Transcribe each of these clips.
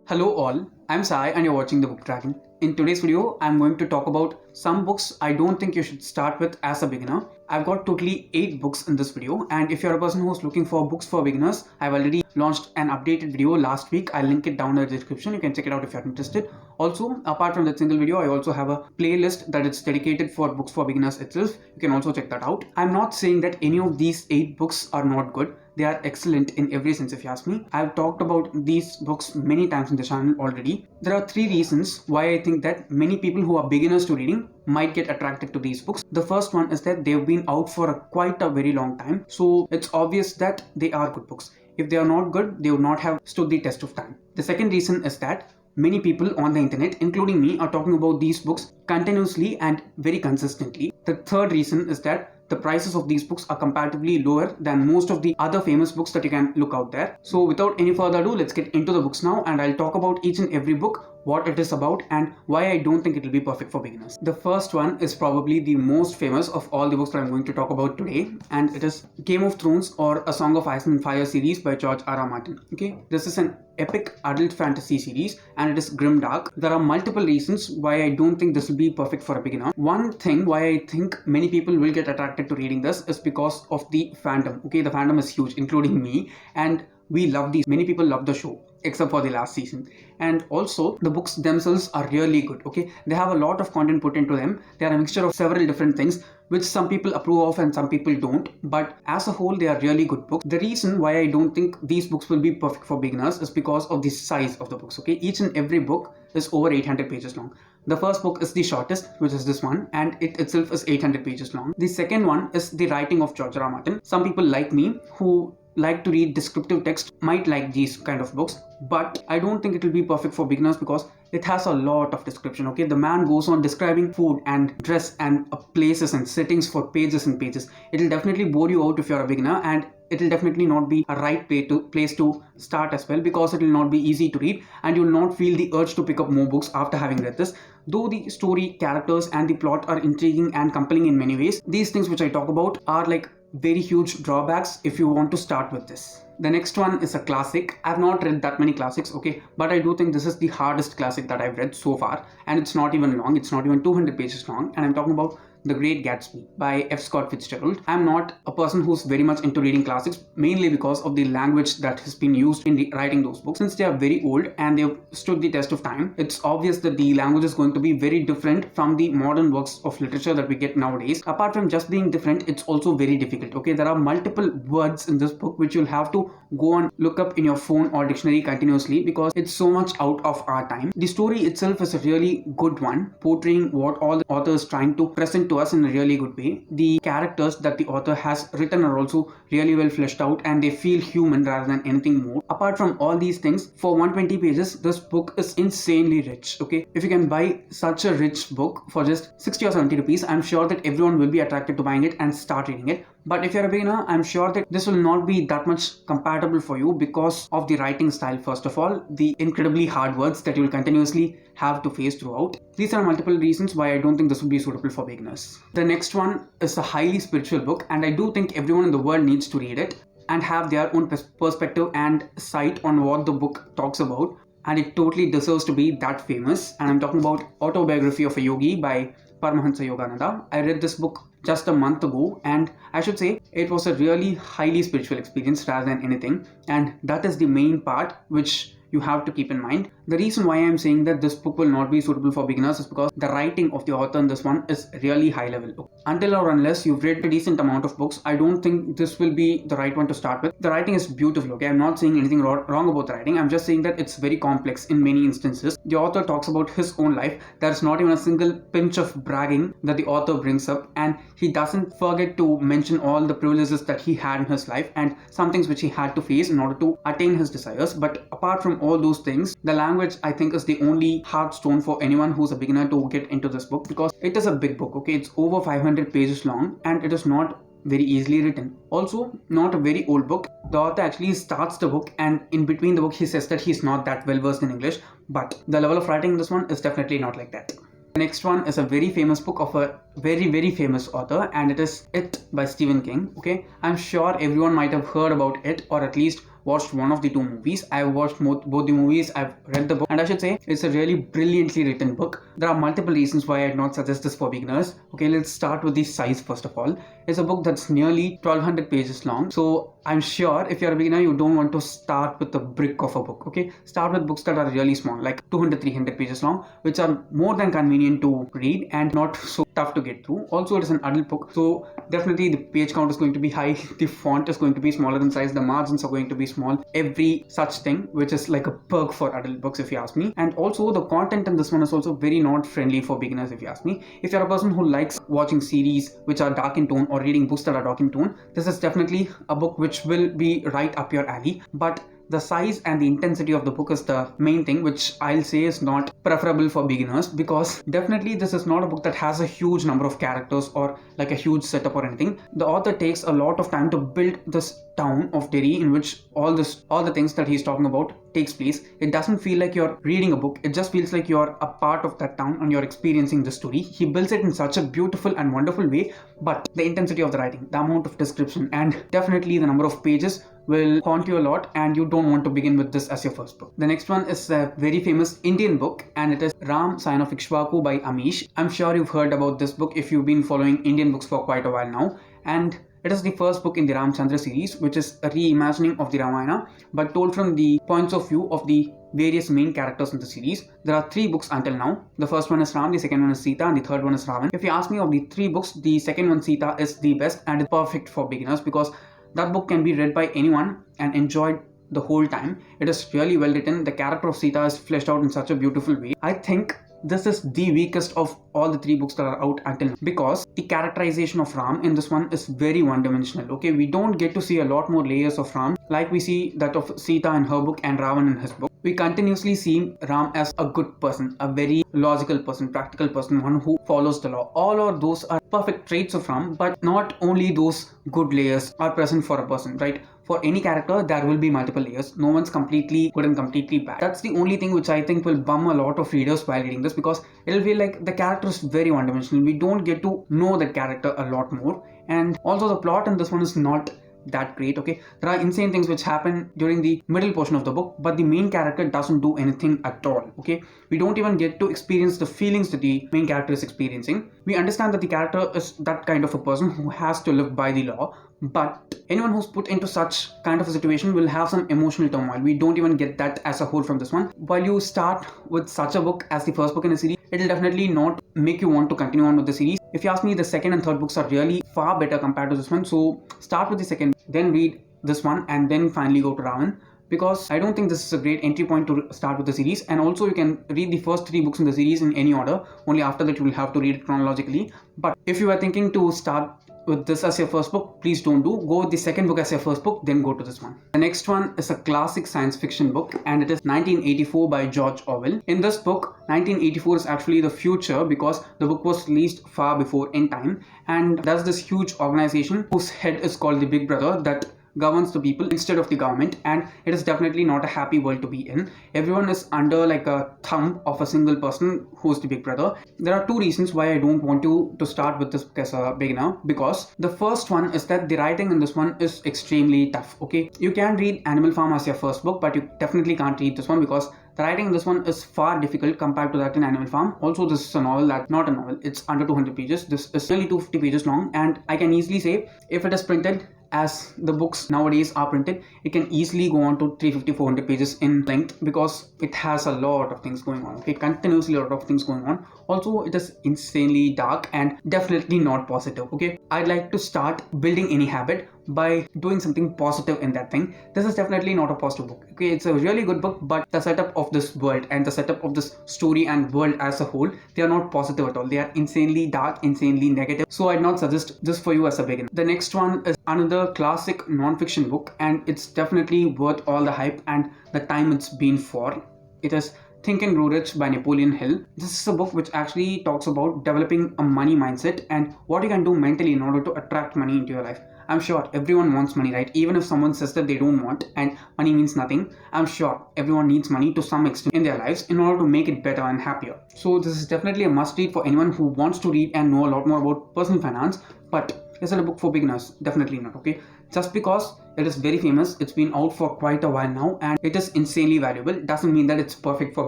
Hello all, I'm Sai and you're watching The Book Dragon. In today's video, I'm going to talk about some books I don't think you should start with as a beginner. I've got totally 8 books in this video, and if you're a person who's looking for books for beginners, I've already launched an updated video last week. I'll link it down in the description. You can check it out if you're interested. Also, apart from that single video, I also have a playlist that is dedicated for books for beginners itself. You can also check that out. I'm not saying that any of these 8 books are not good. They are excellent in every sense if you ask me. I've talked about these books many times in the channel already. There are 3 reasons why I think that many people who are beginners to reading might get attracted to these books. The first one is that they've been out for quite a very long time, so it's obvious that they are good books. If they are not good, they would not have stood the test of time. The second reason is that many people on the internet, including me, are talking about these books continuously and very consistently. The third reason is that the prices of these books are comparatively lower than most of the other famous books that you can look out there. So without any further ado, let's get into the books now, and I'll talk about each and every book, what it is about, and why I don't think it will be perfect for beginners. The first one is probably the most famous of all the books that I'm going to talk about today, and it is Game of Thrones or A Song of Ice and Fire series by George R.R. Martin. Okay, this is an epic adult fantasy series and it is grimdark. There are multiple reasons why I don't think this will be perfect for a beginner. One thing why I think many people will get attracted to reading this is because of the fandom. Okay, the fandom is huge, including me, and we love these. Many people love the show except for the last season, and also the books themselves are really good. Okay, they have a lot of content put into them. They are a mixture of several different things which some people approve of and some people don't, but as a whole they are really good books. The reason why I don't think these books will be perfect for beginners is because of the size of the books. Okay, each and every book is over 800 pages long. The first book is the shortest, which is this one, and it itself is 800 pages long. The second one is the writing of George R.R. Martin. Some people like me who like to read descriptive text might like these kind of books, but I don't think it will be perfect for beginners because it has a lot of description. Okay, the man goes on describing food and dress and places and settings for pages and pages. It will definitely bore you out if you're a beginner, and it will definitely not be a right place to start as well, because it will not be easy to read and you will not feel the urge to pick up more books after having read this. Though the story, characters and the plot are intriguing and compelling in many ways, these things which I talk about are like very huge drawbacks if you want to start with this. The next one is a classic. I've not read that many classics, okay, but I do think this is the hardest classic that I've read so far, and it's not even long. It's not even 200 pages long, and I'm talking about The Great Gatsby by F. Scott Fitzgerald. I'm not a person who's very much into reading classics, mainly because of the language that has been used in writing those books. Since they are very old and they've stood the test of time, it's obvious that the language is going to be very different from the modern works of literature that we get nowadays. Apart from just being different, it's also very difficult. Okay, there are multiple words in this book which you'll have to go and look up in your phone or dictionary continuously because it's so much out of our time. The story itself is a really good one, portraying what all the author is trying to present to us in a really good way. The characters that the author has written are also really well fleshed out and they feel human rather than anything more. Apart from all these things, for 120 pages, this book is insanely rich. Okay, if you can buy such a rich book for just 60 or 70 rupees, I'm sure that everyone will be attracted to buying it and start reading it. But if you're a beginner, I'm sure that this will not be that much compatible for you because of the writing style. First of all, the incredibly hard words that you will continuously have to face throughout. These are multiple reasons why I don't think this will be suitable for beginners. The next one is a highly spiritual book, and I do think everyone in the world needs to read it and have their own perspective and sight on what the book talks about, and it totally deserves to be that famous. And I'm talking about Autobiography of a Yogi by Paramahansa Yogananda. I read this book just a month ago, and I should say it was a really highly spiritual experience rather than anything, and that is the main part which you have to keep in mind. The reason why I'm saying that this book will not be suitable for beginners is because the writing of the author in this one is really high level. Until or unless you've read a decent amount of books, I don't think this will be the right one to start with. The writing is beautiful, okay? I'm not saying anything wrong about the writing. I'm just saying that it's very complex in many instances. The author talks about his own life. There's not even a single pinch of bragging that the author brings up, and he doesn't forget to mention all the privileges that he had in his life and some things which he had to face in order to attain his desires. But apart from all those things, the language I think is the only hard stone for anyone who's a beginner to get into this book, because it is a big book. Okay, it's over 500 pages long and it is not very easily written. Also, not a very old book. The author actually starts the book and in between the book he says that he's not that well versed in English, but the level of writing in this one is definitely not like that. The next one is a very famous book of a very famous author, and it is It by Stephen King. Okay, I'm sure everyone might have heard about it or at least watched one of the two movies. I've watched both the movies, I've read the book, and I should say it's a really brilliantly written book. There are multiple reasons why I'd not suggest this for beginners. Okay, let's start with the size first of all. It's a book that's nearly 1200 pages long, so I'm sure if you're a beginner, you don't want to start with a brick of a book. Okay, start with books that are really small, like 200-300 pages long, which are more than convenient to read and not so tough to get through. Also, it is an adult book, so definitely the page count is going to be high, the font is going to be smaller in size, the margins are going to be small, every such thing, which is like a perk for adult books if you ask me. And also the content in this one is also very not friendly for beginners if you ask me. If you're a person who likes watching series which are dark in tone or reading books that are dark in tone, this is definitely a book which will be right up your alley. But the size and the intensity of the book is the main thing which I'll say is not preferable for beginners, because definitely this is not a book that has a huge number of characters or like a huge setup or anything. The author takes a lot of time to build this town of Derry in which all the things that he's talking about takes place. It doesn't feel like you're reading a book, it just feels like you're a part of that town and you're experiencing the story. He builds it in such a beautiful and wonderful way, but the intensity of the writing, the amount of description, and definitely the number of pages will haunt you a lot, and you don't want to begin with this as your first book. The next one is a very famous Indian book, and it is Ram, Scion of Ikshvaku by Amish. I'm sure you've heard about this book if you've been following Indian books for quite a while now, and it is the first book in the Ramchandra series, which is a reimagining of the Ramayana, but told from the points of view of the various main characters in the series. There are 3 books until now. The first one is Ram, the second one is Sita, and the third one is Ravan. If you ask me, of the 3 books, the second one, Sita, is the best and it's perfect for beginners, because that book can be read by anyone and enjoyed the whole time. It is really well written. The character of Sita is fleshed out in such a beautiful way. I think this is the weakest of all the 3 books that are out until now, because the characterization of Ram in this one is very one-dimensional. Okay, we don't get to see a lot more layers of Ram like we see that of Sita in her book and Ravan in his book. We continuously see Ram as a good person, a very logical person, practical person, one who follows the law. All of those are perfect traits of Ram, but not only those good layers are present for a person, right? For any character, there will be multiple layers. No one's completely good and completely bad. That's the only thing which I think will bum a lot of readers while reading this, because it'll feel like the character is very one-dimensional. We don't get to know the character a lot more. And also the plot in this one is not that great. Okay, there are insane things which happen during the middle portion of the book, but the main character doesn't do anything at all. Okay, we don't even get to experience the feelings that the main character is experiencing. We understand that the character is that kind of a person who has to live by the law, but anyone who's put into such kind of a situation will have some emotional turmoil. We don't even get that as a whole from this one. While you start with such a book as the first book in a series, it'll definitely not make you want to continue on with the series. If you ask me, the second and third books are really far better compared to this one. So start with the second, then read this one, and then finally go to Ravan, because I don't think this is a great entry point to start with the series. And also you can read the first 3 books in the series in any order. Only after that you will have to read it chronologically. But if you are thinking to start with this as your first book, please don't do. Go with the second book as your first book, then go to this one. The next one is a classic science fiction book, and it is 1984 by George Orwell. In this book, 1984 is actually the future, because the book was released far before in time, and there's this huge organization whose head is called the Big Brother that governs the people instead of the government, and it is definitely not a happy world to be in. Everyone is under like a thumb of a single person who's the Big Brother. There are 2 reasons why I don't want you to start with this book as a beginner, because the first one is that the writing in this one is extremely tough. Okay, you can read Animal Farm as your first book, but you definitely can't read this one, because the writing in this one is far difficult compared to that in Animal Farm. Also, this is a novel that's not a novel. It's under 200 pages. This is nearly 250 pages long, and I can easily say if it is printed as the books nowadays are printed, it can easily go on to 350-400 pages in length, because it has a lot of things going on. Okay, continuously a lot of things going on. Also, it is insanely dark and definitely not positive. Okay, I'd like to start building any habit by doing something positive in that thing. This is definitely not a positive book. Okay, it's a really good book, but the setup of this world and the setup of this story and world as a whole, they are not positive at all. They are insanely dark, insanely negative. So I'd not suggest this for you as a beginner. The next one is another classic non-fiction book, and it's definitely worth all the hype and the time it's been for. It is Think and Grow Rich by Napoleon Hill. This is a book which actually talks about developing a money mindset and what you can do mentally in order to attract money into your life. I'm sure everyone wants money, right? Even if someone says that they don't want and money means nothing, I'm sure everyone needs money to some extent in their lives in order to make it better and happier. So this is definitely a must read for anyone who wants to read and know a lot more about personal finance. But Is it a book for beginners? Definitely not, okay? Just because it is very famous, it's been out for quite a while now, and it is insanely valuable, doesn't mean that it's perfect for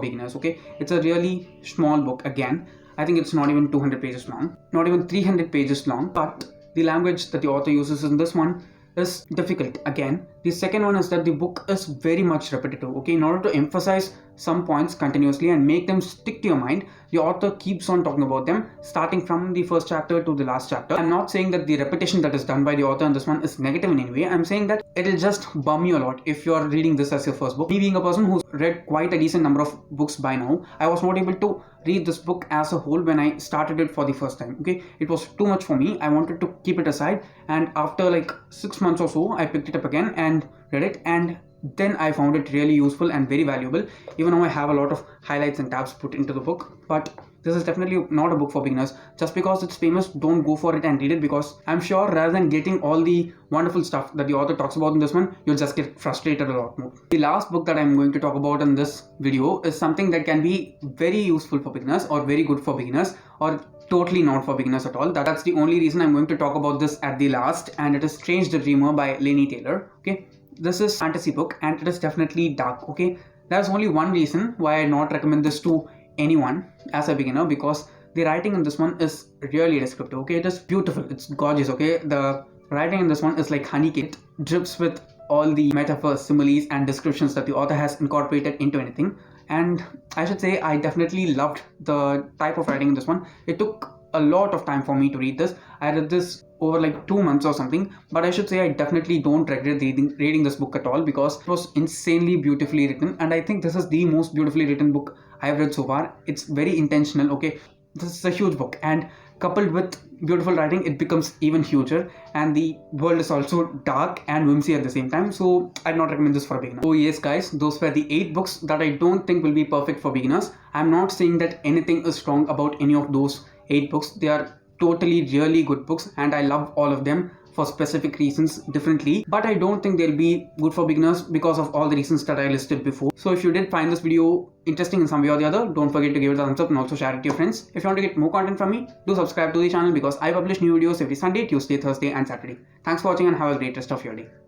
beginners, okay? It's a really small book again. I think it's not even 200 pages long, not even 300 pages long, but the language that the author uses in this one is difficult again. The second one is that the book is very much repetitive, okay? In order to emphasize some points continuously and make them stick to your mind, the author keeps on talking about them, starting from the first chapter to the last chapter. I'm not saying that the repetition that is done by the author in this one is negative in any way. I'm saying that it'll just bum you a lot if you're reading this as your first book. Me being a person who's read quite a decent number of books by now, I was not able to read this book as a whole when I started it for the first time, okay? It was too much for me. I wanted to keep it aside, and after like 6 months or so, I picked it up again and read it, and then I found it really useful and very valuable. Even though I have a lot of highlights and tabs put into the book, but this is definitely not a book for beginners. Just because it's famous, don't go for it and read it, because I'm sure rather than getting all the wonderful stuff that the author talks about in this one, you'll just get frustrated a lot more. The last book that I'm going to talk about in this video is something that can be very useful for beginners, or very good for beginners, or totally not for beginners at all. That's the only reason I'm going to talk about this at the last, and it is Strange the Dreamer by Laini Taylor, okay? This is a fantasy book, and it is definitely dark, okay? There's only one reason why I not recommend this to anyone as a beginner, because the writing in this one is really descriptive, okay? It is beautiful, it's gorgeous, okay? The writing in this one is like honey cake. It drips with all the metaphors, similes, and descriptions that the author has incorporated into anything. And I should say I definitely loved the type of writing in this one. It took a lot of time for me to read this. I read this over like 2 months or something, but I should say I definitely don't regret reading this book at all, because it was insanely beautifully written, and I think this is the most beautifully written book I've read so far. It's very intentional, okay? This is a huge book, and coupled with beautiful writing, it becomes even huger, and the world is also dark and whimsy at the same time, so I'd not recommend this for a beginner. So yes guys, those were the 8 books that I don't think will be perfect for beginners. I'm not saying that anything is wrong about any of those 8 books. They are totally really good books, and I love all of them for specific reasons differently, but I don't think they'll be good for beginners because of all the reasons that I listed before. So if you did find this video interesting in some way or the other, don't forget to give it a thumbs up and also share it to your friends. If you want to get more content from me, do subscribe to the channel, because I publish new videos every Sunday, Tuesday, Thursday and Saturday. Thanks for watching, and have a great rest of your day.